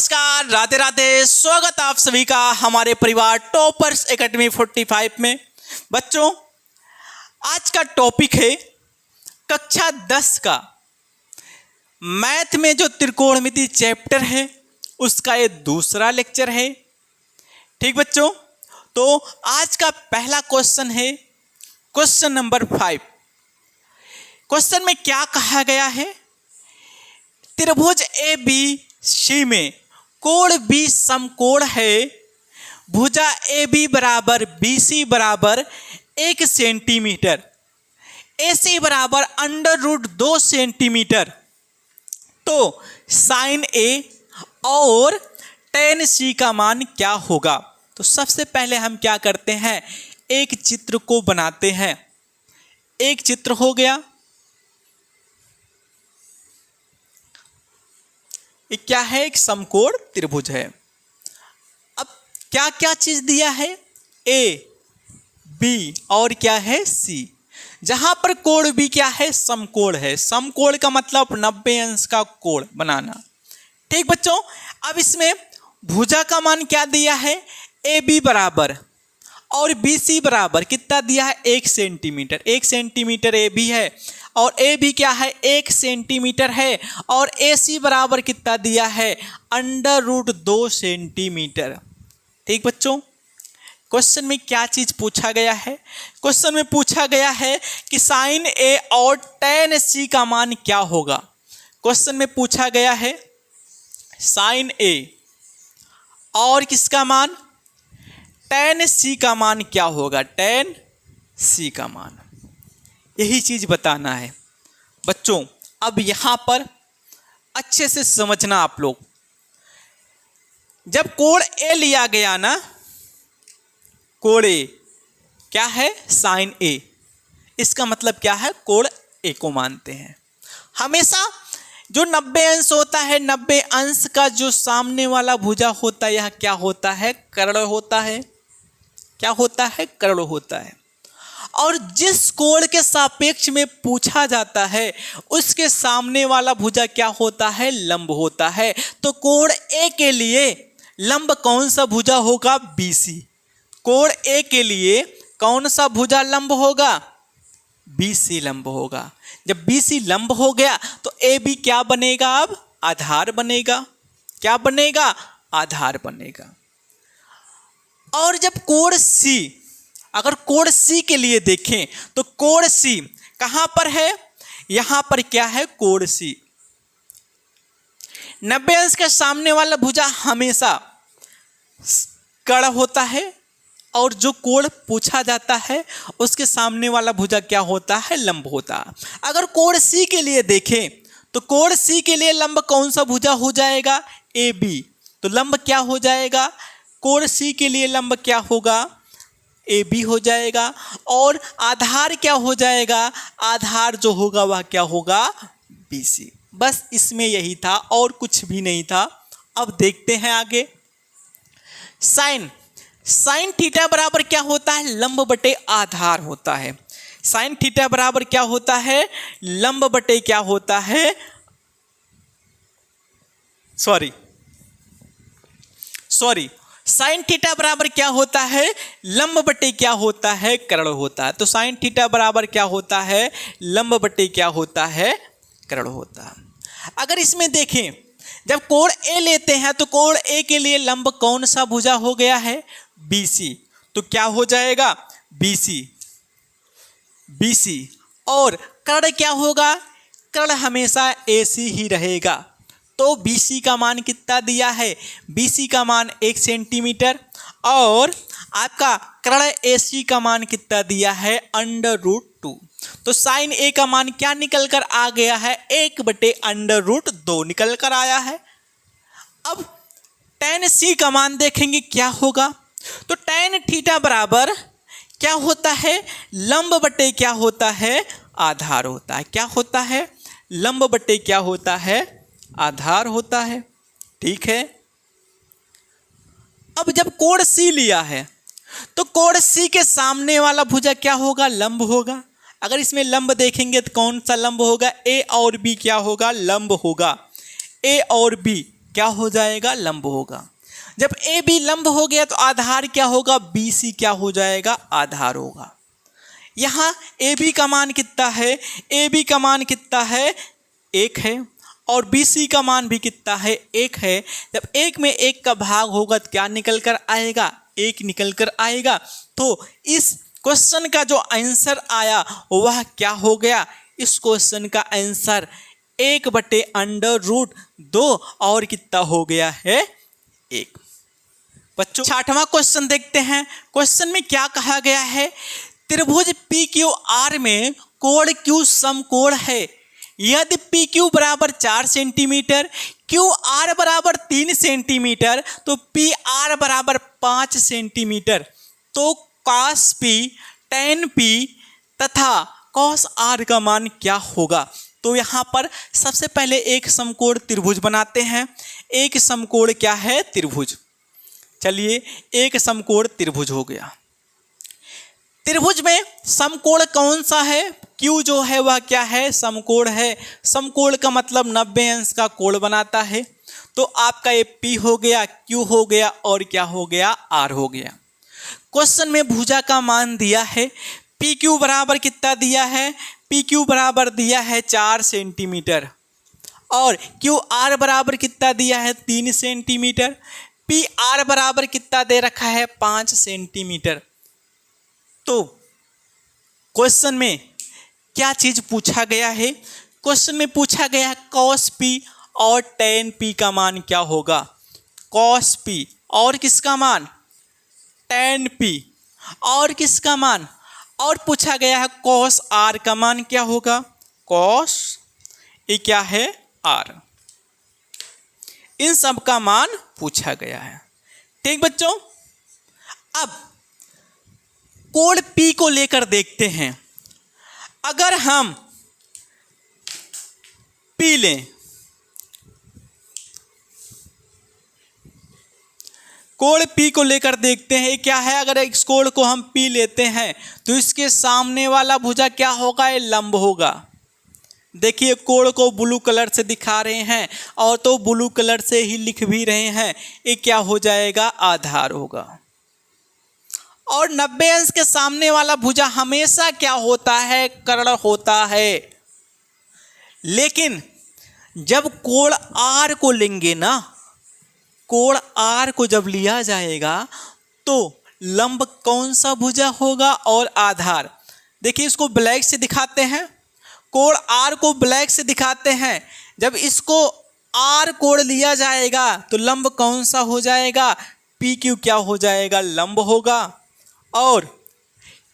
नमस्कार, राधे राधे। स्वागत आप सभी का हमारे परिवार टॉपर्स एकेडमी 45 में। बच्चों, आज का टॉपिक है कक्षा 10 का मैथ में जो त्रिकोणमिति चैप्टर है उसका ये दूसरा लेक्चर है। ठीक बच्चों, तो आज का पहला क्वेश्चन है क्वेश्चन नंबर 5। क्वेश्चन में क्या कहा गया है? त्रिभुज ए बी सी में कोण बी समकोण है, भुजा ए बी बराबर बी सी बराबर 1 सेंटीमीटर, ए सी बराबर √2 सेंटीमीटर। तो साइन ए और tan सी का मान क्या होगा? तो सबसे पहले हम क्या करते हैं, एक चित्र को बनाते हैं। एक चित्र हो गया, ये क्या है? एक समकोण त्रिभुज है। अब क्या क्या चीज दिया है? ए, बी और क्या है? सी। जहां पर कोण बी क्या है? समकोण है। समकोण का मतलब 90 अंश का कोण बनाना। ठीक बच्चों, अब इसमें भुजा का मान क्या दिया है? ए बी बराबर और बी सी बराबर कितना दिया है? 1 सेंटीमीटर। 1 सेंटीमीटर ए बी है और ए बी क्या है? 1 सेंटीमीटर है। और ए सी बराबर कितना दिया है? √2 सेंटीमीटर। ठीक बच्चों, क्वेश्चन में क्या चीज पूछा गया है? क्वेश्चन में पूछा गया है कि साइन ए और tan सी का मान क्या होगा। क्वेश्चन में पूछा गया है साइन ए और किसका मान? tan सी का मान क्या होगा? tan सी का मान, यही चीज बताना है बच्चों। अब यहां पर अच्छे से समझना आप लोग। जब कोण ए लिया गया ना, कोण ए क्या है? साइन ए। इसका मतलब क्या है? कोण ए को मानते हैं। हमेशा जो 90 अंश होता है, 90 अंश का जो सामने वाला भुजा होता है, यह क्या होता है? कर्ण होता है। क्या होता है? कर्ण होता है। और जिस कोण के सापेक्ष में पूछा जाता है उसके सामने वाला भुजा क्या होता है? लंब होता है। तो कोण ए के लिए लंब कौन सा भुजा होगा? BC। कोण ए के लिए कौन सा भुजा लंब होगा? BC लंब होगा। जब BC लंब हो गया तो AB क्या बनेगा? अब आधार बनेगा। क्या बनेगा? आधार बनेगा। और जब कोण C, अगर कोण C के लिए देखें तो कोण C कहां पर है? यहां पर क्या है? कोण C 90 अंश के सामने वाला भुजा हमेशा कर्ण होता है और जो कोण पूछा जाता है उसके सामने वाला भुजा क्या होता है? लंब होता है। अगर कोण C के लिए देखें तो कोण C के लिए लंब कौन सा भुजा हो जाएगा? AB। तो लंब क्या हो जाएगा? कोण C के लिए लंब क्या होगा? AB हो जाएगा। और आधार क्या हो जाएगा? आधार जो होगा वह क्या होगा? BC। बस इसमें यही था और कुछ भी नहीं था। अब देखते हैं आगे। साइन थीटा बराबर क्या होता है? लंब बटे आधार होता है। साइन थीटा बराबर क्या होता है? लंब बटे क्या होता है? सॉरी, साइन थीटा बराबर क्या होता है? लंब बटे क्या होता है? कर्ण होता है। तो साइन थीटा बराबर क्या होता है? लंब बटे क्या होता है? कर्ण होता है। अगर इसमें देखें, जब कोण ए लेते हैं तो कोण ए के लिए लंब कौन सा भुजा हो गया है? BC। तो क्या हो जाएगा? BC। और कर्ण क्या होगा? कर्ण हमेशा AC ही रहेगा। तो BC का मान कितना दिया है? BC का मान 1 सेंटीमीटर और आपका कर्ण AC का मान कितना दिया है? √2। तो साइन A का मान क्या निकल कर आ गया है? 1/√2 निकल कर आया है। अब tan C का मान देखेंगे क्या होगा। तो tan थीटा बराबर क्या होता है? लंब बटे क्या होता है? आधार होता है। क्या होता है? लंब बटे क्या होता है? आधार होता है। ठीक है। अब जब कोण C लिया है तो कोण C के सामने वाला भुजा क्या होगा? लंब होगा। अगर इसमें लंब देखेंगे तो कौन सा लंब होगा? A और B क्या होगा? लंब होगा। A और B क्या हो जाएगा, लंब होगा। जब ए बी लंब हो गया तो आधार क्या होगा, बी सी क्या हो जाएगा, आधार होगा। यहाँ ए बी का मान कितना है, ए बी का मान कितना है, 1 है, और बी सी का मान भी कितना है, 1 है। जब 1 में 1 का भाग होगा तो क्या निकल कर आएगा, 1 निकल कर आएगा। तो इस क्वेश्चन का जो आंसर आया वह क्या हो गया, इस क्वेश्चन का आंसर 1/√2 और कितना हो गया है, 1। बच्चों 6वां क्वेश्चन देखते हैं। क्वेश्चन में क्या कहा गया है, त्रिभुज पी क्यू आर में कोण क्यू समकोण है। यदि पी क्यू बराबर 4 सेंटीमीटर, क्यू आर बराबर 3 सेंटीमीटर, तो पी आर बराबर 5 सेंटीमीटर, तो कॉस पी tan पी तथा कॉस आर का मान क्या होगा। तो यहाँ पर सबसे पहले एक समकोण त्रिभुज बनाते हैं। एक समकोण क्या है, त्रिभुज। चलिए एक समकोण त्रिभुज हो गया। त्रिभुज में समकोण कौन सा है, Q जो है वह क्या है, समकोण है। समकोण का मतलब 90 अंश का कोण बनाता है। तो आपका ये P हो गया, Q हो गया और क्या हो गया, R हो गया। क्वेश्चन में भुजा का मान दिया है, पी क्यू बराबर कितना दिया है, पी क्यू बराबर दिया है 4 सेंटीमीटर, और क्यू आर बराबर कितना दिया है, 3 सेंटीमीटर। पी आर बराबर कितना दे रखा है, 5 सेंटीमीटर। तो क्वेश्चन में क्या चीज पूछा गया है, क्वेश्चन में पूछा गया है कॉस पी और tan पी का मान क्या होगा। कॉस पी और किसका मान, tan पी और किसका मान, और पूछा गया है कॉस आर का मान क्या होगा, कॉस ये क्या है, आर। इन सब का मान पूछा गया है। ठीक बच्चों, अब कोण P को लेकर देखते हैं। अगर हम P लें, कोण P को लेकर देखते हैं क्या है। अगर इस कोण को हम P लेते हैं तो इसके सामने वाला भुजा क्या होगा, ये लंब होगा। देखिए कोण को ब्लू कलर से दिखा रहे हैं और तो ब्लू कलर से ही लिख भी रहे हैं, ये क्या हो जाएगा, आधार होगा। और 90 अंश के सामने वाला भुजा हमेशा क्या होता है, कर्ण होता है। लेकिन जब कोण R को लेंगे ना, कोण R को जब लिया जाएगा तो लंब कौन सा भुजा होगा और आधार। देखिए इसको ब्लैक से दिखाते हैं, कोण R को ब्लैक से दिखाते हैं। जब इसको R कोण लिया जाएगा तो लंब कौन सा हो जाएगा, पी क्यू क्या हो जाएगा, लंब होगा, और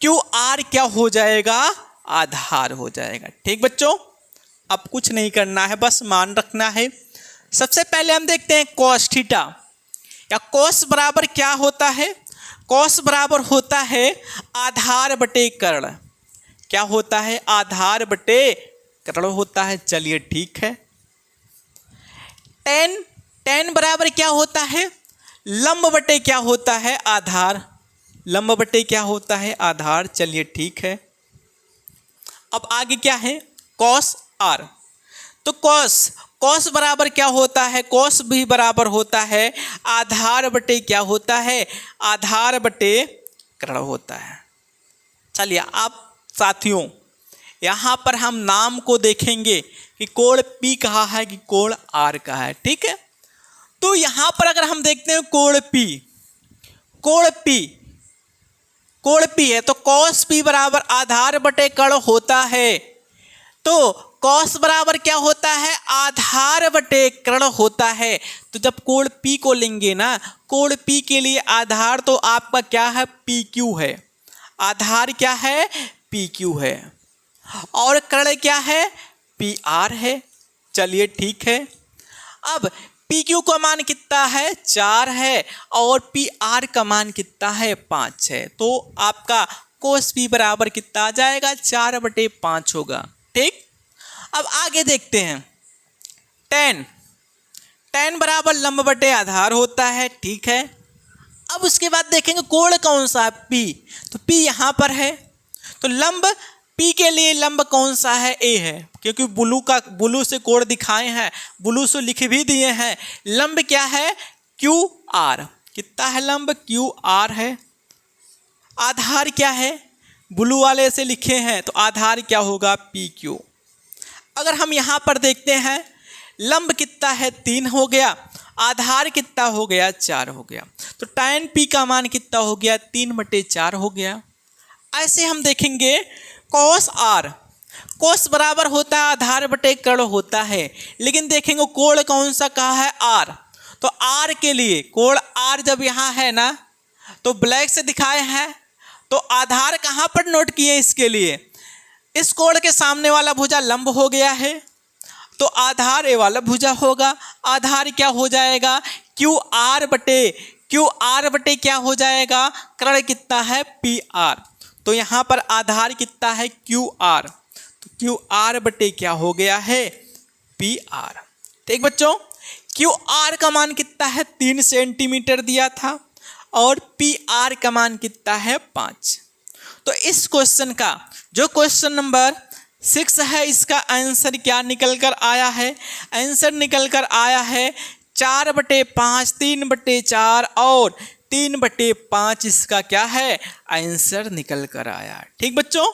क्यू आर क्या हो जाएगा, आधार हो जाएगा। ठीक बच्चों, अब कुछ नहीं करना है, बस मान रखना है। सबसे पहले हम देखते हैं कॉस थीटा, या कॉस बराबर क्या होता है, कॉस बराबर होता है आधार बटे कर्ण। क्या होता है, आधार बटे कर्ण होता है। चलिए ठीक है। tan बराबर क्या होता है, लंब बटे क्या होता है, आधार। लंब बटे क्या होता है, आधार। चलिए ठीक है। अब आगे क्या है, कॉस आर। तो कॉस बराबर क्या होता है, कॉस भी बराबर होता है आधार बटे क्या होता है, आधार बटे कर्ण होता है। चलिए आप साथियों यहाँ पर हम नाम को देखेंगे कि कोण P कहाँ है कि कोण R का है। ठीक है, तो यहाँ पर अगर हम देखते हैं कोण P है तो कॉस P बराबर आधार बटे कर्ण होता है। तो कॉस बराबर क्या होता है, आधार बटे कर्ण होता है। तो जब कोण P को लेंगे ना, कोण P के लिए आधार तो आपका क्या है, PQ है। आधार क्या है, PQ है, और कर्ण क्या है, PR है। चलिए ठीक है। अब PQ का मान कितना है, 4 है, और PR का मान कितना है, 5 है। तो आपका cos P बराबर कितना आ जाएगा, 4/5 होगा। ठीक, अब आगे देखते हैं tan बराबर लंब बटे आधार होता है। ठीक है, अब उसके बाद देखेंगे कोण कौन सा है, P। तो P यहाँ पर है, तो लंब पी के लिए लंब कौन सा है? ए है, क्योंकि ब्लू से कोड दिखाए हैं, ब्लू से लिख भी दिए हैं। लंब क्या है? Q R. कितना है लंब? क्यू आर है। आधार क्या है? ब्लू वाले से लिखे हैं, तो आधार क्या होगा? P Q. अगर हम यहाँ पर देखते हैं लंब कितना है? 3 हो गया, आधार कितना हो गया? 4 हो गया। तो tan p का मान कितना हो गया? 3/4 हो गया। ऐसे हम देखेंगे cos r, कोस बराबर होता है आधार बटे कर्ण होता है, लेकिन देखेंगे कोण कौन सा कहा है? r। तो r के लिए कोण r जब यहाँ है ना, तो ब्लैक से दिखाए हैं, तो आधार कहाँ पर नोट किए? इसके लिए इस कोण के सामने वाला भुजा लंब हो गया है, तो आधार ए वाला भुजा होगा। आधार क्या हो जाएगा? क्यू आर बटे क्या हो जाएगा? कर्ण कितना है? P R. तो यहाँ पर आधार कितना है? Q R. तो क्यू आर बटे क्या हो गया है? P R. ठीक बच्चों, क्यू आर का मान कितना है? 3 सेंटीमीटर दिया था, और पी आर का मान कितना है? 5। तो इस क्वेश्चन का जो क्वेश्चन नंबर 6 है, इसका आंसर क्या निकल कर आया है? आंसर निकल कर आया है 4/5, 3/4 और 3/5। इसका क्या है? आंसर निकल कर आया। ठीक बच्चों,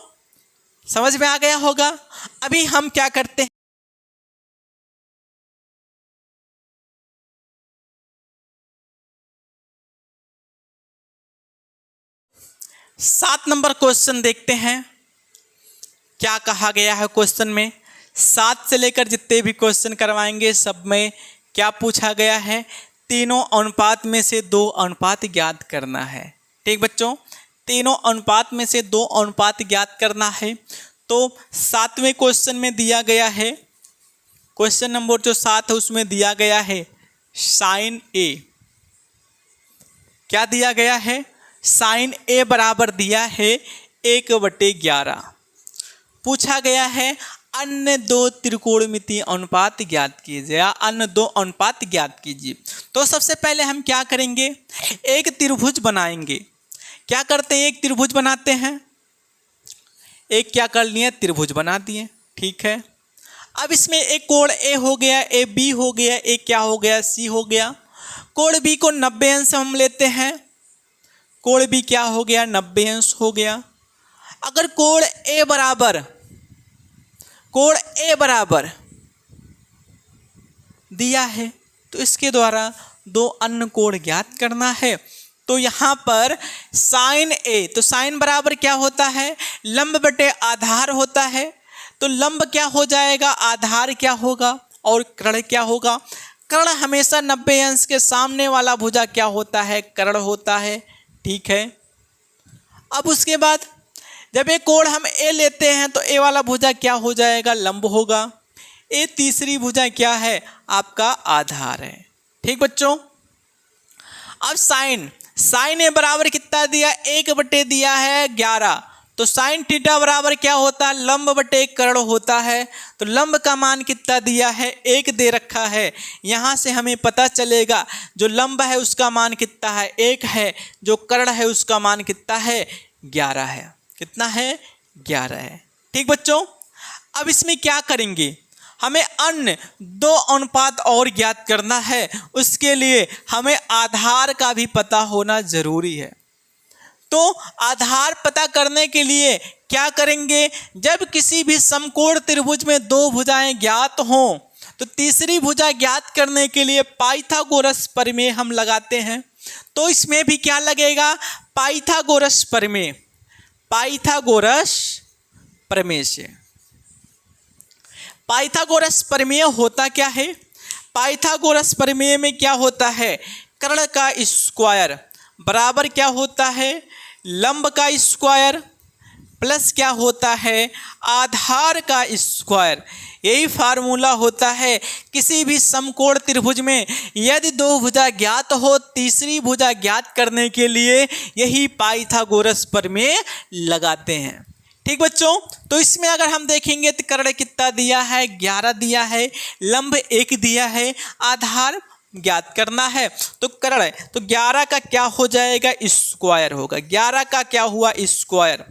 समझ में आ गया होगा। अभी हम क्या करते हैं, 7 नंबर क्वेश्चन देखते हैं क्या कहा गया है क्वेश्चन में। 7 से लेकर जितने भी क्वेश्चन करवाएंगे सब में क्या पूछा गया है? तीनों अनुपात में से 2 अनुपात ज्ञात करना है। ठीक बच्चों, तीनों अनुपात में से 2 अनुपात ज्ञात करना है। तो 7वें क्वेश्चन में दिया गया है, क्वेश्चन नंबर जो 7 है उसमें दिया गया है साइन ए। क्या दिया गया है? साइन ए बराबर दिया है 1/11। पूछा गया है अन्य 2 त्रिकोणमितीय अनुपात ज्ञात कीजिए, या अन्य 2 अनुपात ज्ञात कीजिए। तो सबसे पहले हम क्या करेंगे? एक त्रिभुज बनाएंगे। क्या करते हैं? एक त्रिभुज बनाते हैं। एक क्या कर लिए? त्रिभुज बना दिए। ठीक है, अब इसमें एक कोण ए हो गया, ए बी हो गया, एक क्या हो गया? सी हो गया। कोण बी को 90 अंश हम लेते हैं। कोण बी क्या हो गया? 90 अंश हो गया। अगर कोण ए बराबर दिया है, तो इसके द्वारा 2 अन्य कोण ज्ञात करना है। तो यहाँ पर साइन ए, तो साइन बराबर क्या होता है? लंब बटे आधार होता है। तो लंब क्या हो जाएगा? आधार क्या होगा? और कर्ण क्या होगा? कर्ण हमेशा 90 अंश के सामने वाला भुजा क्या होता है? कर्ण होता है। ठीक है, अब उसके बाद जब एक कोण हम ए लेते हैं, तो ए वाला भुजा क्या हो जाएगा? लंब होगा। ए तीसरी भुजा क्या है? आपका आधार है। ठीक बच्चों, अब साइन ए बराबर कितना दिया? 1 दिया है 11। तो साइन थीटा बराबर क्या होता है? लंब बटे कर्ण होता है। तो लंब का मान कितना दिया है? 1 दे रखा है। यहाँ से हमें पता चलेगा जो लंब है उसका मान कितना है? 1 है। जो कर्ण है उसका मान कितना है? 11 है। कितना है? 11 है। ठीक बच्चों, अब इसमें क्या करेंगे? हमें अन्य 2 अनुपात और ज्ञात करना है। उसके लिए हमें आधार का भी पता होना जरूरी है। तो आधार पता करने के लिए क्या करेंगे? जब किसी भी समकोण त्रिभुज में 2 भुजाएं ज्ञात हों, तो तीसरी भुजा ज्ञात करने के लिए पाइथागोरस प्रमेय हम लगाते हैं। तो इसमें भी क्या लगेगा? पाइथागोरस प्रमेय। पाइथागोरस प्रमेय से पाइथागोरस प्रमेय होता क्या है? पाइथागोरस प्रमेय में क्या होता है? कर्ण का स्क्वायर बराबर क्या होता है? लंब का स्क्वायर प्लस क्या होता है? आधार का स्क्वायर। यही फार्मूला होता है किसी भी समकोण त्रिभुज में यदि 2 भुजा ज्ञात हो, तीसरी भुजा ज्ञात करने के लिए यही पाइथागोरस प्रमेय लगाते हैं। ठीक बच्चों, तो इसमें अगर हम देखेंगे तो कर्ण कितना दिया है? 11 दिया है। लंब 1 दिया है। आधार ज्ञात करना है। तो कर्ण, तो 11 का क्या हो जाएगा? स्क्वायर होगा। 11 का क्या हुआ? स्क्वायर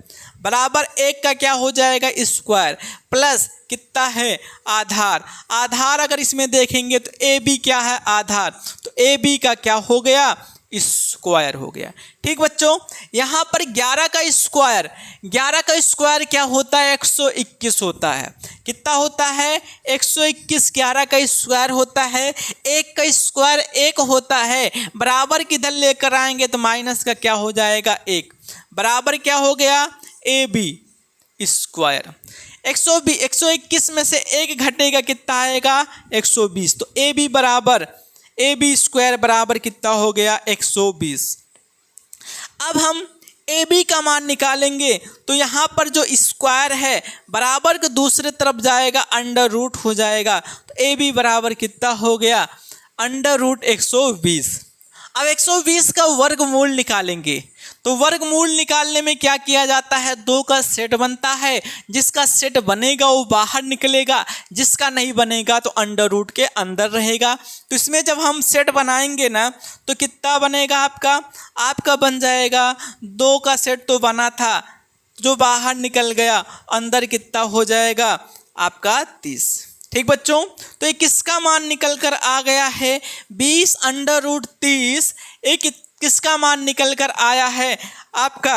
बराबर 1 का क्या हो जाएगा स्क्वायर प्लस कितना है आधार। आधार अगर इसमें देखेंगे तो ए बी क्या है आधार, तो ए बी का क्या हो गया स्क्वायर हो गया। ठीक बच्चों, यहाँ पर 11 का स्क्वायर, 11 का स्क्वायर क्या होता है 121 होता है। कितना होता है 121, 11 का स्क्वायर होता है। 1 का स्क्वायर 1 होता है, बराबर किधर लेकर आएंगे तो माइनस का क्या हो जाएगा 1, बराबर क्या हो गया ए बी स्क्वायर। 121 में से 1 घटेगा कितना आएगा 120, तो ए बी बराबर ए बी स्क्वायर बराबर कितना हो गया 120। अब हम ए बी का मान निकालेंगे तो यहाँ पर जो स्क्वायर है बराबर के दूसरे तरफ जाएगा अंडर रूट हो जाएगा, तो ए बी बराबर कितना हो गया अंडर रूट 120। अब 120 का वर्गमूल निकालेंगे तो वर्गमूल निकालने में क्या किया जाता है 2 का सेट बनता है, जिसका सेट बनेगा वो बाहर निकलेगा, जिसका नहीं बनेगा तो अंडर रूट के अंदर रहेगा। तो इसमें जब हम सेट बनाएंगे ना तो कितना बनेगा आपका बन जाएगा 2 का सेट तो बना था, जो बाहर निकल गया अंदर कितना हो जाएगा आपका 30। ठीक बच्चों, तो ये किसका मान निकल कर आ गया है 20 अंडर रूट 30। एक किसका मान निकल कर आया है आपका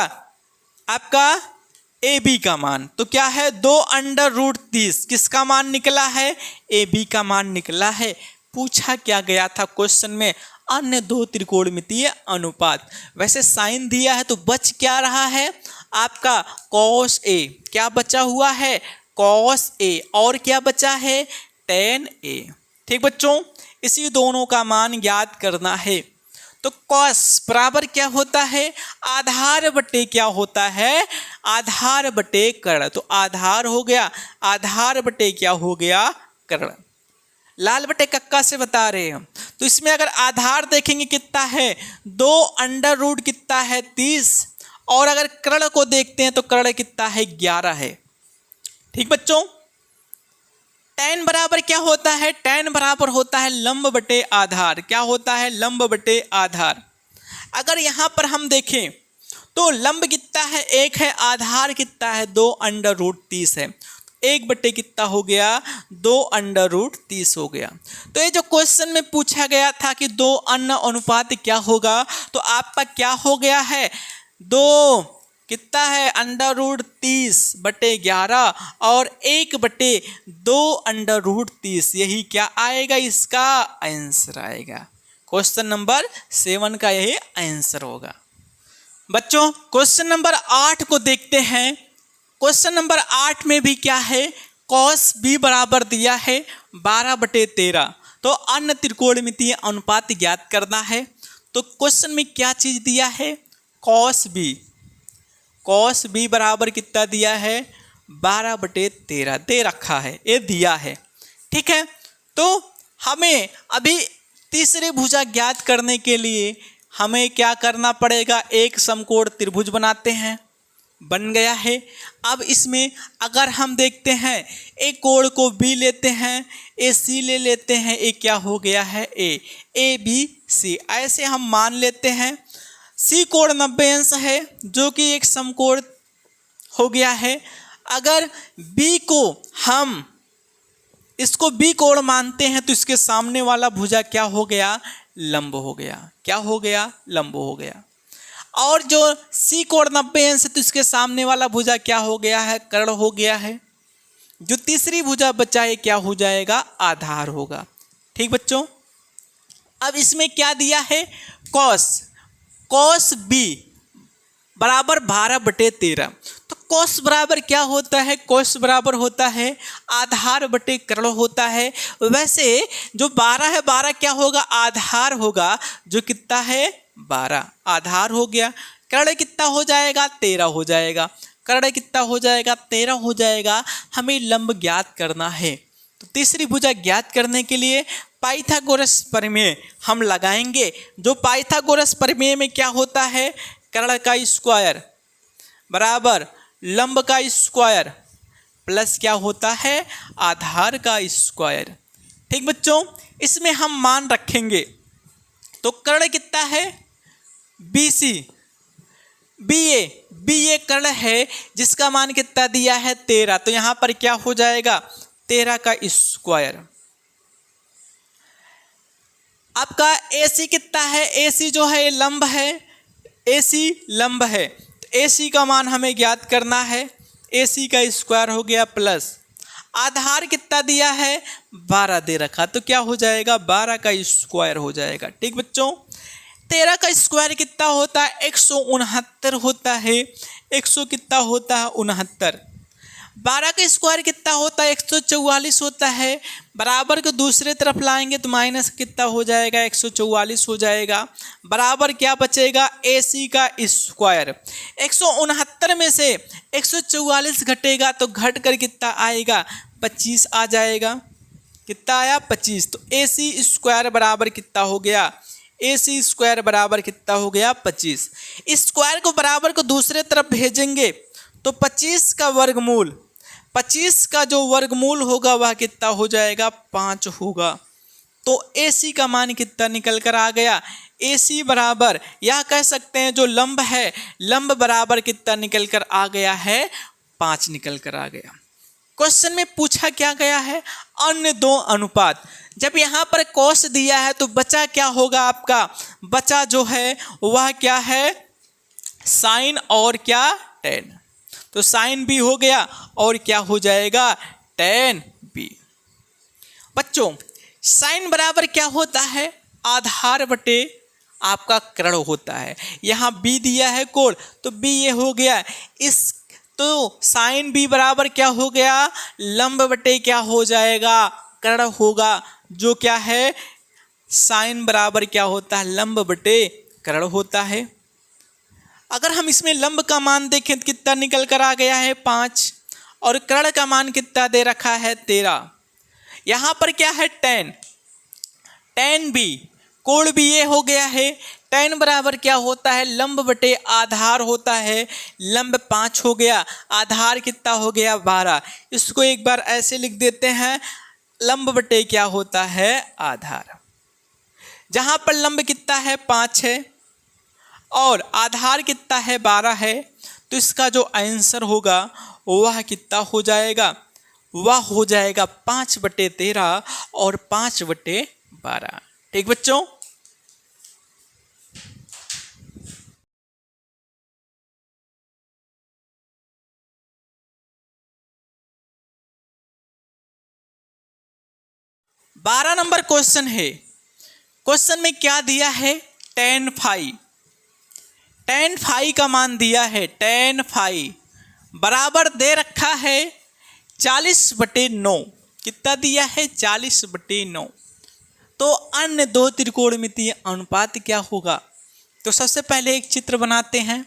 ए बी का मान, तो क्या है 2 अंडर रूट 30 किसका मान निकला है ए बी का मान निकला है। पूछा क्या गया था क्वेश्चन में अन्य 2 त्रिकोणमितीय अनुपात। वैसे साइन दिया है तो बच क्या रहा है आपका कॉस ए, क्या बचा हुआ है कॉस ए, और क्या बचा है tan ए। ठीक बच्चों, इसी दोनों का मान याद करना है। तो कॉस बराबर क्या होता है आधार बटे क्या होता है आधार बटे कर्ण, तो आधार हो गया आधार बटे क्या हो गया कर्ण। लाल बटे कक्का से बता रहे हैं हम, तो इसमें अगर आधार देखेंगे कितना है 2 अंडर रूट कितना है 30, और अगर कर्ण को देखते हैं तो कर्ण कितना है 11 है। ठीक बच्चों, tan बराबर क्या होता है tan बराबर होता है लंब बटे आधार। क्या होता है लंब बटे आधार। अगर यहाँ पर हम देखें तो लंब कितना है 1 है, आधार कितना है 2 अंडर रूट 30 है, 1 बटे कितना हो गया 2 अंडर रूट 30 हो गया। तो ये जो क्वेश्चन में पूछा गया था कि 2 अन्य अनुपात क्या होगा, तो आपका क्या हो गया है 2 कितना है अंडर रूट 30 बटे 11 और 1 बटे 2 अंडर रूट 30, यही क्या आएगा इसका आंसर आएगा। क्वेश्चन नंबर 7 का यही आंसर होगा। बच्चों क्वेश्चन नंबर 8 को देखते हैं। क्वेश्चन नंबर 8 में भी क्या है कॉस बी बराबर दिया है 12 बटे 13, तो अन्य त्रिकोणमितीय अनुपात ज्ञात करना है। तो क्वेश्चन में क्या चीज़ दिया है कॉस बी बराबर कितना दिया है 12 बटे 13 दे रखा है, ये दिया है। ठीक है, तो हमें अभी तीसरी भुजा ज्ञात करने के लिए हमें क्या करना पड़ेगा, एक समकोण त्रिभुज बनाते हैं, बन गया है। अब इसमें अगर हम देखते हैं एक कोण को बी लेते हैं, ए सी ले लेते हैं, ए क्या हो गया है ए बी सी, ऐसे हम मान लेते हैं। सी कोण 90 अंश है जो कि एक समकोण हो गया है। अगर बी को हम इसको बी कोण मानते हैं तो इसके सामने वाला भुजा क्या हो गया लंब हो गया, क्या हो गया लंब हो गया। और जो सी कोण 90 अंश है तो इसके सामने वाला भुजा क्या हो गया है कर्ण हो गया है। जो तीसरी भुजा बचा है क्या हो जाएगा आधार होगा। ठीक बच्चों, अब इसमें क्या दिया है कॉस बी बराबर 12 बटे 13, तो कॉस बराबर क्या होता है कॉस बराबर होता है आधार बटे कर्ण होता है। वैसे जो 12 है 12 क्या होगा आधार होगा, जो कितना है 12 आधार हो गया। कर्ण कितना हो जाएगा 13 हो जाएगा, कर्ण कितना हो जाएगा 13 हो जाएगा। हमें लंब ज्ञात करना है, तो तीसरी भुजा ज्ञात करने के लिए पाइथागोरस प्रमेय हम लगाएंगे। जो पाइथागोरस प्रमेय में क्या होता है कर्ण का स्क्वायर बराबर लंब का स्क्वायर प्लस क्या होता है आधार का स्क्वायर। ठीक बच्चों, इसमें हम मान रखेंगे तो कर्ण कितना है BC बी ए कर्ण है जिसका मान कितना दिया है 13, तो यहां पर क्या हो जाएगा 13 का स्क्वायर। आपका AC कितना है, AC जो है लंब है, AC लंब है, तो AC का मान हमें ज्ञात करना है, AC का स्क्वायर हो गया प्लस आधार कितना दिया है 12 दे रखा, तो क्या हो जाएगा 12 का स्क्वायर हो जाएगा। ठीक बच्चों, 13 का स्क्वायर कितना होता है 169 होता है, 100 कितना होता है 69। 12 का स्क्वायर कितना होता है 144 होता है, बराबर को दूसरे तरफ लाएंगे तो माइनस कितना हो जाएगा 144 हो जाएगा, बराबर क्या बचेगा AC का स्क्वायर। 169 में से 144 घटेगा तो घट कर कितना आएगा 25 आ जाएगा, कितना आया 25, तो AC स्क्वायर बराबर कितना हो गया, AC स्क्वायर बराबर कितना हो गया 25। स्क्वायर को बराबर को दूसरे तरफ भेजेंगे तो 25 का वर्गमूल, 25 का जो वर्गमूल होगा वह कितना हो जाएगा 5 होगा, तो AC का मान कितना निकल कर आ गया, AC बराबर या कह सकते हैं जो लंब है लंब बराबर कितना निकल कर आ गया है 5 निकल कर आ गया। क्वेश्चन में पूछा क्या गया है अन्य दो अनुपात, जब यहाँ पर कॉस दिया है तो बचा क्या होगा आपका, बचा जो है वह क्या है साइन और क्या टेन, तो साइन भी हो गया और क्या हो जाएगा टेन बी। बच्चों साइन बराबर क्या होता है आधार बटे आपका कर्ण होता है, यहाँ बी दिया है कोण तो बी ये हो गया, इस तो साइन बी बराबर क्या हो गया लंब बटे क्या हो जाएगा कर्ण होगा, जो क्या है साइन बराबर क्या होता है लंब बटे कर्ण होता है। अगर हम इसमें लंब का मान देखें तो कितना निकल कर आ गया है 5 और कर्ण का मान कितना दे रखा है 13। यहाँ पर क्या है टेन बी कोण भी ये हो गया है, टेन बराबर क्या होता है लंब बटे आधार होता है, लंब 5 हो गया, आधार कितना हो गया 12। इसको एक बार ऐसे लिख देते हैं लंब बटे क्या होता है आधार, जहाँ पर लंब कितना है 5 है और आधार कितना है 12 है, तो इसका जो आंसर होगा वह कितना हो जाएगा, वह हो जाएगा 5/13 और 5/12। ठीक बच्चों, बारह नंबर क्वेश्चन है। क्वेश्चन में क्या दिया है tan फाई का मान दिया है, tan फाई बराबर दे रखा है 40/9, कितना दिया है 40/9। तो अन्य दो त्रिकोणमितीय अनुपात क्या होगा, तो सबसे पहले एक चित्र बनाते हैं,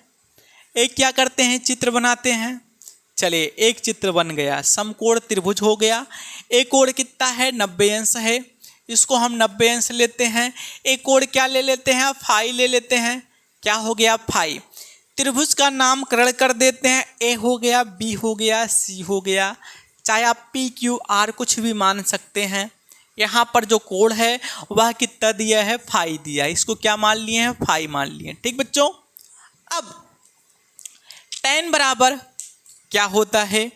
एक क्या करते हैं चित्र बनाते हैं। चलिए एक चित्र बन गया, समकोण त्रिभुज हो गया, एक कोण कितना है 90 अंश है, इसको हम 90 अंश लेते हैं, एक कोण क्या ले लेते हैं फाई ले लेते हैं, क्या हो गया फाई। त्रिभुज का नामकरण कर देते हैं, ए हो गया बी हो गया सी हो गया, चाहे आप पी क्यू आर कुछ भी मान सकते हैं। यहाँ पर जो कोण है वह कितना दिया है फाई दिया है, इसको क्या मान लिए हैं फाई मान लिए। ठीक बच्चों, अब tan बराबर क्या होता है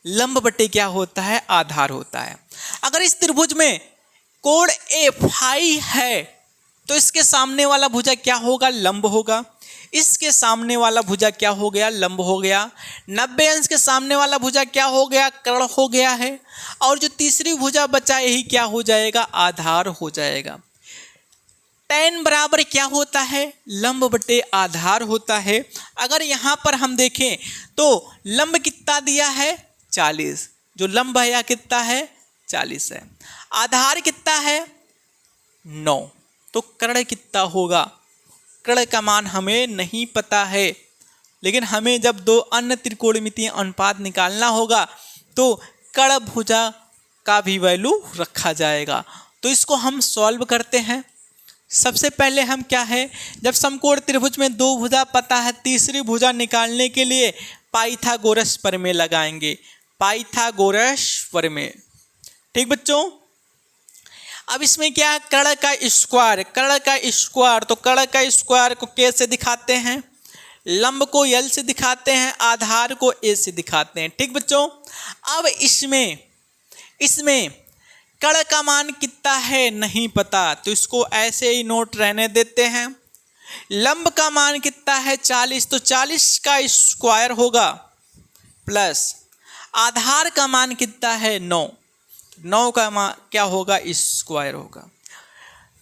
लंब बटे क्या होता है आधार होता है। अगर इस त्रिभुज में कोण ए फाई है तो इसके सामने वाला भुजा क्या होगा लंब होगा, इसके सामने वाला भुजा क्या हो गया लंब हो गया, 90 अंश के सामने वाला भुजा क्या हो गया कर्ण हो गया है, और जो तीसरी भुजा बचा यही क्या हो जाएगा आधार हो जाएगा। tan बराबर क्या होता है लंब बटे आधार होता है। अगर यहाँ पर हम देखें तो लंब कितना दिया है 40, जो लंब है या कितना है 40 है, आधार कितना है 9, तो कर्ण कितना होगा, कर्ण का मान हमें नहीं पता है, लेकिन हमें जब दो अन्य त्रिकोणमितीय अनुपात निकालना होगा तो कर्ण भुजा का भी वैल्यू रखा जाएगा। तो इसको हम सॉल्व करते हैं। सबसे पहले हम क्या है जब समकोण त्रिभुज में दो भुजा पता है, तीसरी भुजा निकालने के लिए पाइथागोरस प्रमेय लगाएंगे, पाइथागोरस प्रमेय। ठीक बच्चों, अब इसमें क्या है कर्ण का स्क्वायर, तो कर्ण का स्क्वायर को कैसे दिखाते हैं, लंब को यल से दिखाते हैं, आधार को ए से दिखाते हैं। ठीक बच्चों, अब इसमें कर्ण का मान कितना है नहीं पता, तो इसको ऐसे ही नोट रहने देते हैं। लंब का मान कितना है 40, तो 40 का स्क्वायर होगा प्लस आधार का मान कितना है 9, 9 का मान क्या होगा स्क्वायर होगा।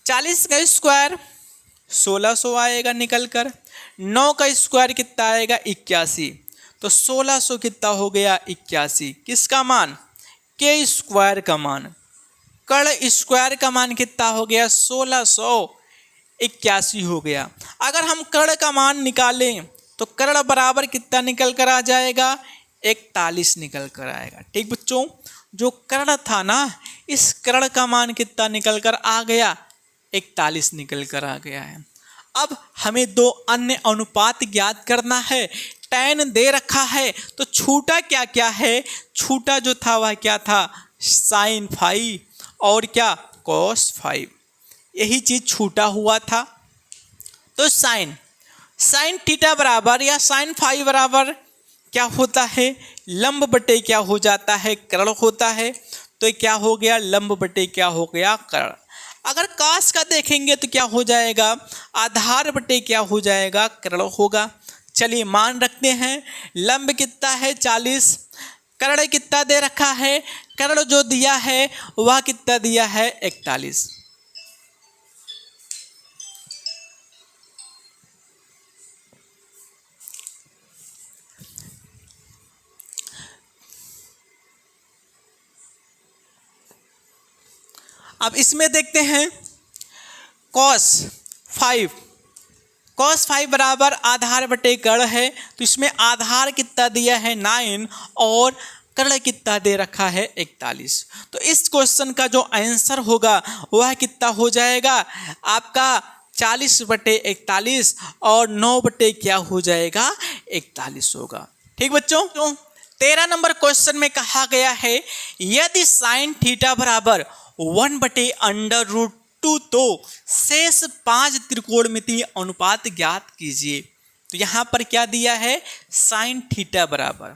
40 का स्क्वायर 1600 आएगा निकल कर, 9 का स्क्वायर कितना आएगा 81, तो 1600 कितना हो गया 81। किसका मान? के स्क्वायर का मान। कर्ण स्क्वायर का मान कितना हो गया 1681 हो गया। अगर हम कर्ण का मान निकालें तो कर्ण बराबर कितना निकल कर आ जाएगा 41 निकल कर आएगा। ठीक बच्चों, जो कर्ण था ना, इस कर्ण का मान कितना निकल कर आ गया 41 निकल कर आ गया है। अब हमें दो अन्य अनुपात ज्ञात करना है। tan दे रखा है तो छूटा क्या क्या है, छूटा जो था वह क्या था sin फाई और क्या cos फाई, यही चीज छूटा हुआ था। तो sin थीटा बराबर या sin फाई बराबर क्या होता है लंब बटे क्या हो जाता है कर्ण होता है। तो क्या हो गया लंब बटे क्या हो गया कर्ण। अगर cos का देखेंगे तो क्या हो जाएगा आधार बटे क्या हो जाएगा कर्ण होगा। चलिए मान रखते हैं, लंब कितना है 40, कर्ण कितना दे रखा है, कर्ण जो दिया है वह कितना दिया है 41। अब इसमें देखते हैं cos 5 बराबर आधार बटे कर्ण है, तो इसमें आधार कितना दिया है 9 और कर्ण कितना दे रखा है 41। तो इस क्वेश्चन का जो आंसर होगा वह कितना हो जाएगा आपका 40 बटे 41 और 9 बटे क्या हो जाएगा 41 होगा। ठीक बच्चों, तो 13 नंबर क्वेश्चन में कहा गया है यदि साइन थीटा बराबर 1/√2 तो शेष 5 त्रिकोणमितीय अनुपात ज्ञात कीजिए। तो यहाँ पर क्या दिया है साइन थीटा बराबर,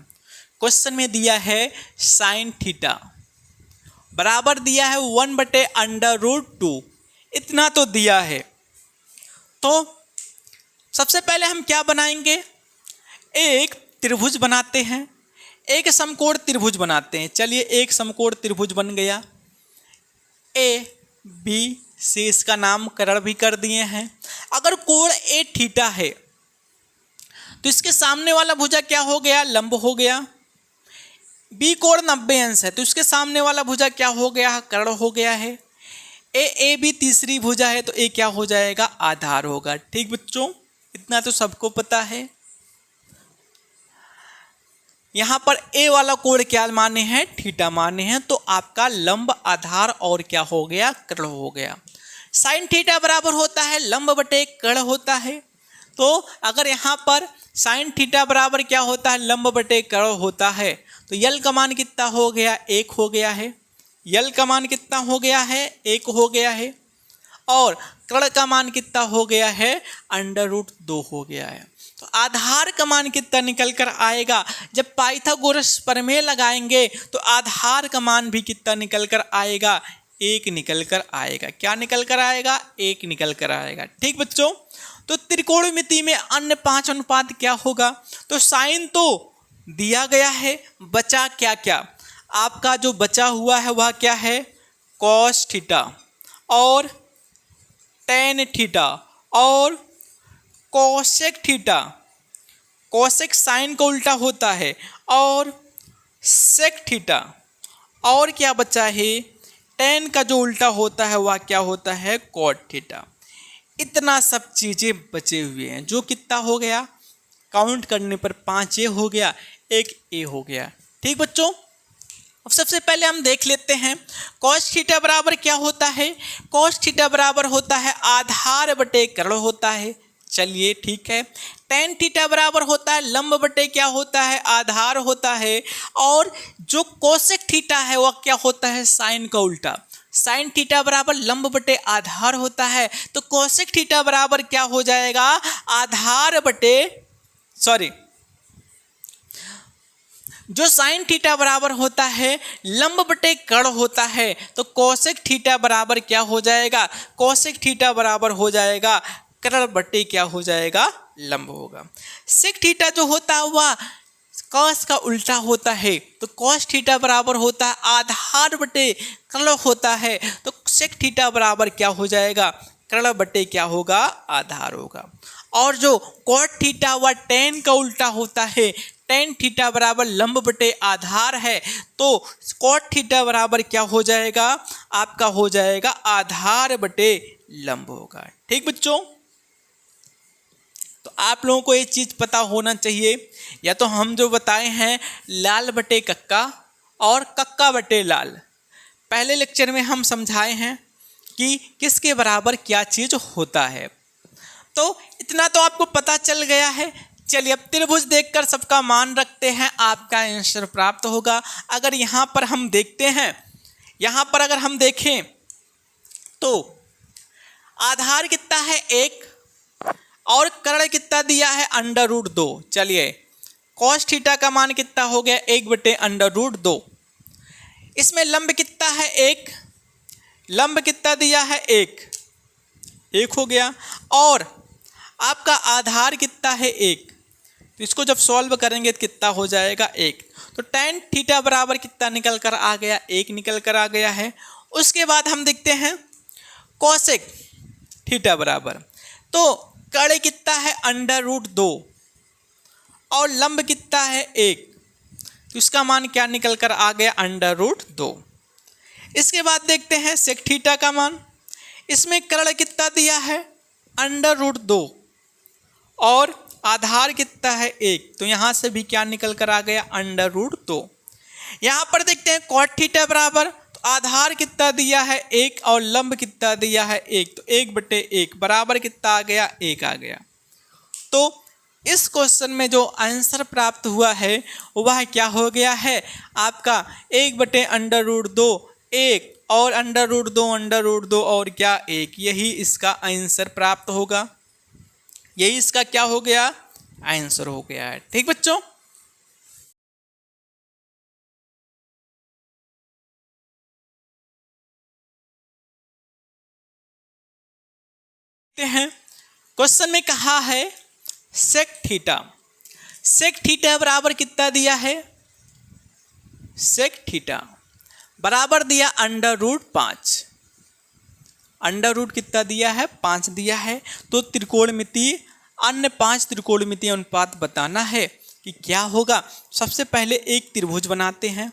क्वेश्चन में दिया है साइन थीटा बराबर दिया है 1/√2, इतना तो दिया है। तो सबसे पहले हम क्या बनाएंगे, एक त्रिभुज बनाते हैं, एक समकोण त्रिभुज बनाते हैं। चलिए एक समकोण त्रिभुज बन गया, ए बी सी इसका नामकरण भी कर दिए हैं। अगर कोण ए थीटा है तो इसके सामने वाला भुजा क्या हो गया लंब हो गया। बी कोण 90 अंश है तो इसके सामने वाला भुजा क्या हो गया कर्ण हो गया है। ए बी तीसरी भुजा है तो ए क्या हो जाएगा आधार होगा। ठीक बच्चों, इतना तो सबको पता है। यहाँ पर ए वाला कोण क्या माने हैं थीटा माने हैं, तो आपका लंब आधार और क्या हो गया कर्ण हो गया। साइन थीटा बराबर होता है लंब बटे कर्ण होता है। तो अगर यहाँ पर साइन थीटा बराबर क्या होता है लंब बटे कर्ण होता है, तो यल का मान कितना हो गया 1 हो गया है। यल का मान कितना हो गया है 1 हो गया है। और कर्ण का मान कितना हो गया है √2 हो गया है। तो आधार का मान कितना निकल कर आएगा, जब पाइथागोरस प्रमेय लगाएंगे तो आधार का मान भी कितना निकल कर आएगा 1 निकल कर आएगा। क्या निकल कर आएगा 1 निकल कर आएगा। ठीक बच्चों, तो त्रिकोणमिति में अन्य 5 अनुपात क्या होगा, तो साइन तो दिया गया है, बचा क्या क्या आपका जो बचा हुआ है वह क्या है कॉस थीटा और टेन थीटा और कोसेक थीटा। कोसेक साइन का उल्टा होता है और सेक थीटा, और क्या बचा है टेन का जो उल्टा होता है वह क्या होता है कॉट थीटा। इतना सब चीज़ें बचे हुए हैं, जो कितना हो गया काउंट करने पर 5 ए हो गया 1 ए हो गया। ठीक बच्चों, अब सबसे पहले हम देख लेते हैं कॉस थीटा बराबर क्या होता है। कॉस थीटा बराबर होता है आधार बटे कर्ण होता है। चलिए ठीक है। टेन थीटा बराबर होता है लंब बटे क्या होता है आधार होता है। और जो कोसेक थीटा है वह क्या होता है साइन का उल्टा। साइन थीटा बराबर लंब बटे आधार होता है, तो कोसेक थीटा बराबर क्या हो जाएगा आधार बटे सॉरी, जो साइन थीटा बराबर होता है लंब बटे कर्ण होता है, तो कोसेक थीटा बराबर क्या हो जाएगा, कोसेक थीटा बराबर हो जाएगा कर्ण बटे क्या हो जाएगा, लंब होगा। सेक थीटा जो होता है वह कॉस का उल्टा होता है, तो कॉस थीटा बराबर होता है आधार बटे कर्ण होता है, तो सेक थीटा बराबर क्या हो जाएगा, कर्ण बटे क्या होगा, आधार होगा। और जो कॉट थीटा वह टेन का उल्टा होता है, टेन थीटा बराबर लंब बटे आधार है, तो कॉट थीटा बराबर क्या हो जाएगा, आपका हो जाएगा आधार बटे लंब होगा। ठीक बच्चों, तो आप लोगों को ये चीज़ पता होना चाहिए। या तो हम जो बताए हैं लाल बटे कक्का और कक्का बटे लाल, पहले लेक्चर में हम समझाए हैं कि किसके बराबर क्या चीज़ होता है, तो इतना तो आपको पता चल गया है। चलिए अब त्रिभुज देखकर सबका मान रखते हैं, आपका आंसर प्राप्त होगा। अगर यहाँ पर हम देखते हैं, यहाँ पर अगर हम देखें तो आधार कितना है 1 और कर्ण कितना दिया है √2। चलिए कॉस थीटा का मान कितना हो गया 1 बटे √2। इसमें लंब कितना है 1, लंब कितना दिया है 1 हो गया, और आपका आधार कितना है 1, तो इसको जब सॉल्व करेंगे तो कितना हो जाएगा 1। तो tan थीटा बराबर कितना निकल कर आ गया, 1 निकल कर आ गया है। उसके बाद हम देखते हैं कोसेक थीटा बराबर, तो कर्ण कितना है √2 और लंब कितना है 1, तो इसका मान क्या निकल कर आ गया √2। इसके बाद देखते हैं सेक थीटा का मान, इसमें कर्ण कितना दिया है √2 और आधार कितना है 1, तो यहाँ से भी क्या निकल कर आ गया √2। यहाँ पर देखते हैं कॉट थीटा बराबर, तो आधार कितना दिया है 1 और लंब कितना दिया है 1, तो 1 बटे 1 बराबर कितना आ गया 1 आ गया। तो इस क्वेश्चन में जो आंसर प्राप्त हुआ है वह क्या हो गया है, आपका 1 बटे √2 1 और √2 और क्या 1, यही इसका आंसर प्राप्त होगा, यही इसका क्या हो गया, आंसर हो गया है। ठीक बच्चों, हैं क्वेश्चन में कहा है सेक थीटा, सेक थीटा बराबर कितना दिया है, सेक थीटा बराबर दिया √5, √ कितना दिया है 5 दिया है। तो त्रिकोणमिति अन्य 5 त्रिकोणमितीय अनुपात बताना है कि क्या होगा। सबसे पहले एक त्रिभुज बनाते हैं।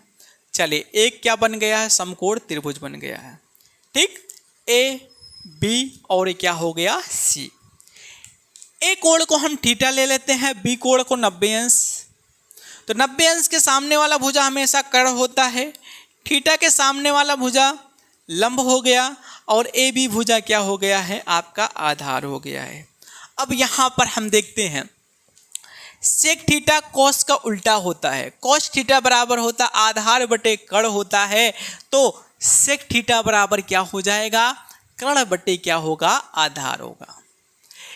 चलिए एक क्या बन गया है, समकोण त्रिभुज बन गया है। ठीक, ए बी और क्या हो गया सी। ए कोण को हम थीटा ले लेते हैं, बी कोण को 90 अंश, तो 90 अंश के सामने वाला भुजा हमेशा कर्ण होता है, थीटा के सामने वाला भुजा लंब हो गया और ए बी भुजा क्या हो गया है, आपका आधार हो गया है। अब यहाँ पर हम देखते हैं सेक थीटा कॉस का उल्टा होता है, कॉस थीटा बराबर होता आधार बटे कर्ण होता है, तो सेक थीटा बराबर क्या हो जाएगा, कर्ण बटे क्या होगा, आधार होगा।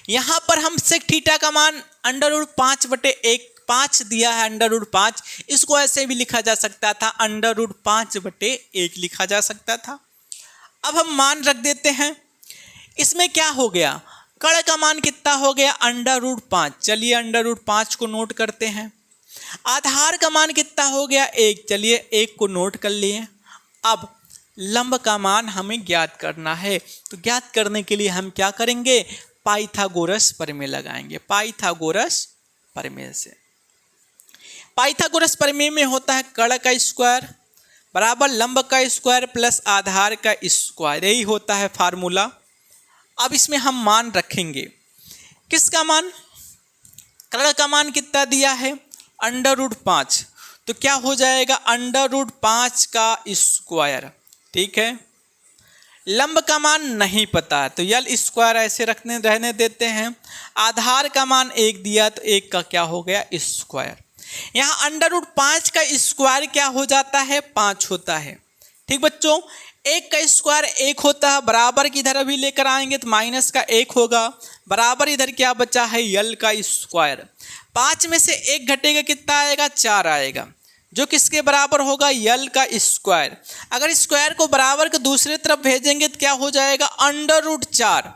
यहाँ पर हम सेक थीटा का मान √5 बटे 1 5 दिया है, √5, इसको ऐसे भी लिखा जा सकता था, √5 बटे 1 लिखा जा सकता था। अब हम मान रख देते हैं, इसमें क्या हो गया, कर्ण का मान कितना हो गया √5, चलिए √5 को नोट करते हैं। आधार का मान कितना हो गया 1, चलिए 1 को नोट कर लिए। अब लंब का मान हमें ज्ञात करना है, तो ज्ञात करने के लिए हम क्या करेंगे, पाइथागोरस प्रमेय लगाएंगे। पाइथागोरस प्रमेय से, पाइथागोरस प्रमेय में होता है कर्ण का स्क्वायर बराबर लंब का स्क्वायर प्लस आधार का स्क्वायर, यही होता है फार्मूला। अब इसमें हम मान रखेंगे, किसका मान, कर्ण का मान कितना दिया है √5, तो क्या हो जाएगा √5 का स्क्वायर। ठीक है, लंब का मान नहीं पता है तो यल स्क्वायर ऐसे रहने देते हैं। आधार का मान 1 दिया तो 1 का क्या हो गया स्क्वायर। यहाँ √5 का स्क्वायर क्या हो जाता है 5 होता है। ठीक बच्चों, 1 का स्क्वायर 1 होता है, बराबर की इधर अभी लेकर आएंगे तो माइनस का 1 होगा, बराबर इधर क्या बचा है यल का स्क्वायर। 5 में से 1 घटेगा कितना आएगा 4 आएगा, जो किसके बराबर होगा यल का स्क्वायर। अगर स्क्वायर को बराबर के दूसरी तरफ भेजेंगे तो क्या हो जाएगा √4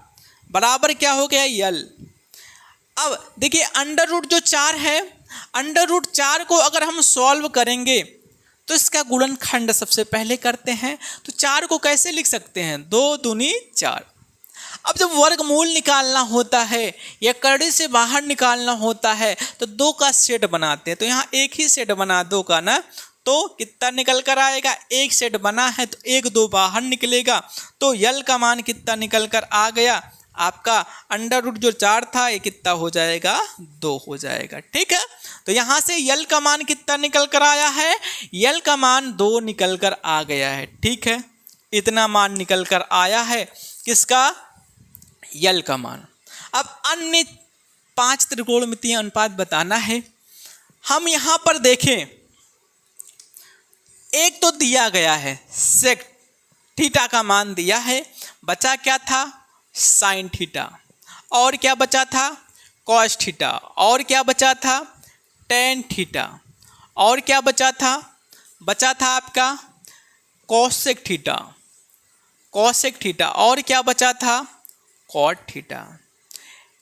बराबर क्या हो गया यल। अब देखिए √4 है, √4 को अगर हम सॉल्व करेंगे तो इसका गुणनखंड सबसे पहले करते हैं। तो 4 को कैसे लिख सकते हैं 2 दूनी 4। अब जब वर्गमूल निकालना होता है या कड़ी से बाहर निकालना होता है तो 2 का सेट बनाते हैं। तो यहाँ एक ही सेट बना 2 का ना, तो कितना निकल कर आएगा, एक सेट बना है तो 1 2 बाहर निकलेगा। तो यल का मान कितना निकल कर आ गया आपका √4 था ये कितना हो जाएगा 2 हो जाएगा। ठीक है, तो यहाँ से यल का मान कितना निकल कर आया है, यल का मान 2 निकल कर आ गया है। ठीक है, इतना मान निकल कर आया है किसका यल का मान। अब अन्य 5 त्रिकोणमितीय अनुपात बताना है। हम यहाँ पर देखें, एक तो दिया गया है सेक थीटा का मान दिया है, बचा क्या था साइन थीटा, और क्या बचा था कॉस थीटा, और क्या बचा था टेन थीटा, और क्या बचा था आपका कोसेक थीटा, और क्या बचा था कॉट थीटा।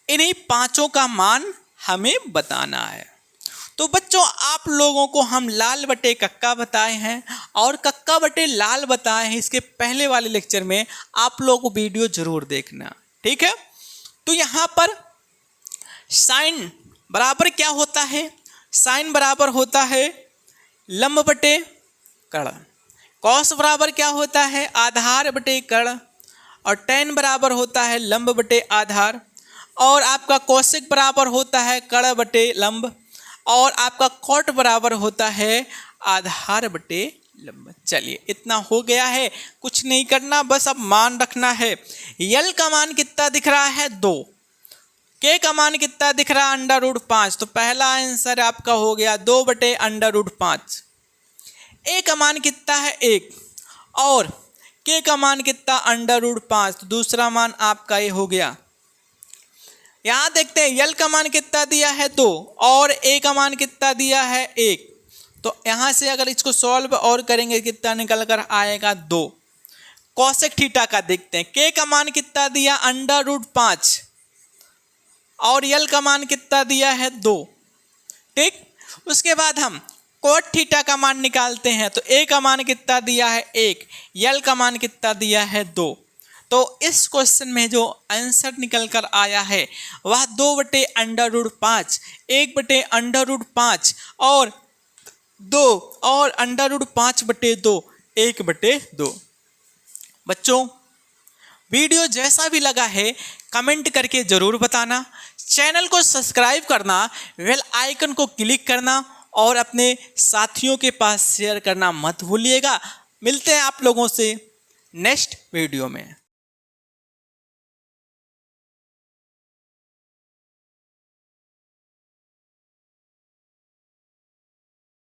इन्हीं 5 का मान हमें बताना है। तो बच्चों आप लोगों को हम लाल बटे कक्का बताए हैं और कक्का बटे लाल बताए हैं। इसके पहले वाले लेक्चर में आप लोगों को वीडियो जरूर देखना। ठीक है, तो यहाँ पर साइन बराबर क्या होता है, साइन बराबर होता है लंब बटे कर्ण, कॉस बराबर क्या होता है आधार बटे कर्ण, और टेन बराबर होता है लंब बटे आधार, और आपका कोसेक बराबर होता है कर्ण बटे लंब, और आपका कॉट बराबर होता है आधार बटे लंब। चलिए इतना हो गया है, कुछ नहीं करना, बस अब मान रखना है। यल का मान कितना दिख रहा है 2, के का मान कितना दिख रहा है √5, तो पहला आंसर आपका हो गया 2 बटे √5। ए का मान कितना है 1 और के का मान कितना √5, तो दूसरा मान आपका ये हो गया। यहाँ देखते हैं यल का मान कितना दिया है 2 और ए का मान कितना दिया है 1, तो यहाँ से अगर इसको सॉल्व और करेंगे कितना निकल कर आएगा 2। कोसेक थीटा का देखते हैं, के का मान कितना दिया √5 और यल का मान कितना दिया है 2। ठीक, उसके बाद हम कोट थीटा का मान निकालते हैं, तो ए का मान कितना दिया है 1, यल का मान कितना दिया है 2। तो इस क्वेश्चन में जो आंसर निकल कर आया है वह 2 बटे √5, 1 बटे √5 और 2 और √5 बटे 2, 1 बटे 2। बच्चों वीडियो जैसा भी लगा है कमेंट करके ज़रूर बताना, चैनल को सब्सक्राइब करना, बेल आइकन को क्लिक करना और अपने साथियों के पास शेयर करना मत भूलिएगा। मिलते हैं आप लोगों से नेक्स्ट वीडियो में।